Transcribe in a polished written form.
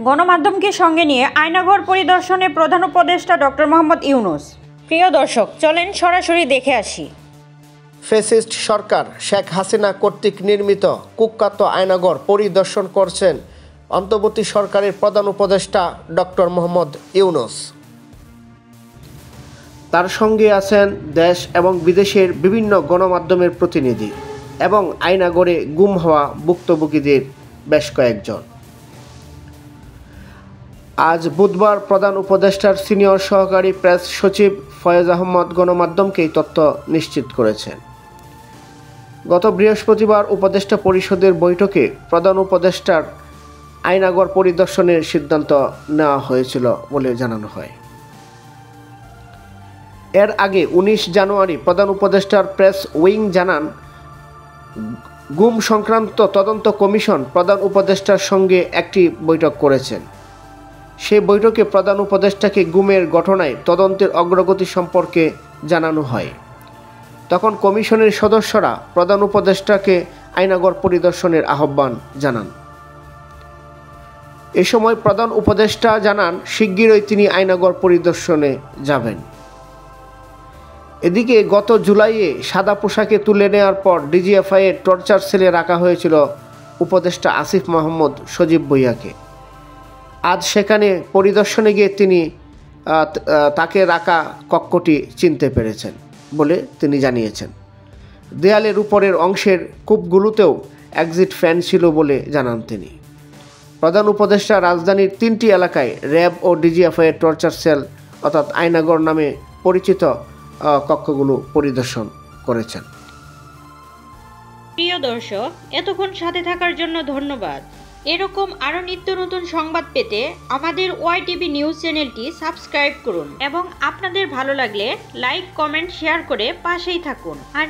গণমাধ্যমকে সঙ্গে নিয়ে আয়নাঘর পরিদর্শনে প্রধান উপদেষ্টা ডক্টর মোহাম্মদ ইউনূস। প্রিয় দর্শক, চলেন সরাসরি দেখে আসি। ফ্যাসিস্ট সরকার শেখ হাসিনা কর্তৃক নির্মিত কুখ্যাত আয়নাঘর পরিদর্শন করছেন অন্তর্বর্তী সরকারের প্রধান উপদেষ্টা ডক্টর মোহাম্মদ ইউনূস। তার সঙ্গে আছেন দেশ এবং বিদেশের বিভিন্ন গণমাধ্যমের প্রতিনিধি এবং আয়নাঘরে গুম হওয়া ভুক্তভোগীদের বেশ কয়েকজন। আজ বুধবার প্রধান উপদেষ্টার সিনিয়র সহকারী প্রেস সচিব ফয়েজ আহমদ গণমাধ্যমকে এই তথ্য নিশ্চিত করেছেন। গত বৃহস্পতিবার উপদেষ্টা পরিষদের বৈঠকে প্রধান উপদেষ্টার আয়নাঘর পরিদর্শনের সিদ্ধান্ত নেওয়া হয়েছিল বলে জানানো হয়। এর আগে 19 জানুয়ারি প্রধান উপদেষ্টার প্রেস উইং জানান, গুম সংক্রান্ত তদন্ত কমিশন প্রধান উপদেষ্টার সঙ্গে একটি বৈঠক করেছেন। সেই বৈঠকে প্রধান উপদেষ্টাকে গুমের ঘটনায় তদন্তের অগ্রগতি সম্পর্কে জানানো হয়। তখন কমিশনের সদস্যরা প্রধান উপদেষ্টাকে আয়নাঘর পরিদর্শনের আহ্বান জানান। এ সময় প্রধান উপদেষ্টা জানান, শিগগিরই তিনি আয়নাঘর পরিদর্শনে যাবেন। এদিকে গত জুলাইয়ে সাদা পোশাকে তুলে নেওয়ার পর ডিজিএফআইয়ের টর্চার সেলে রাখা হয়েছিল উপদেষ্টা আসিফ মাহমুদ সজীব ভূঁইয়াকে। আজ সেখানে পরিদর্শনে গিয়ে তিনি তাকে রাখা কক্ষটি চিনতে পেরেছেন বলে তিনি জানিয়েছেন। দেয়ালের উপরের অংশের কূপগুলোতেও এক্সিট ফ্যান ছিল বলে জানান তিনি। প্রধান উপদেষ্টা রাজধানীর 3টি এলাকায় র্যাব ও ডিজিএফআইয়ের টর্চার সেল অর্থাৎ আয়নাঘর নামে পরিচিত কক্ষগুলো পরিদর্শন করেছেন। প্রিয় দর্শক, এতক্ষণ সাথে থাকার জন্য ধন্যবাদ। এরকম আরও নিত্য নতুন সংবাদ পেতে আমাদের ওয়াইটিভি নিউজ চ্যানেলটি সাবস্ক্রাইব করুন এবং আপনাদের ভালো লাগলে লাইক, কমেন্ট, শেয়ার করে পাশেই থাকুন। আর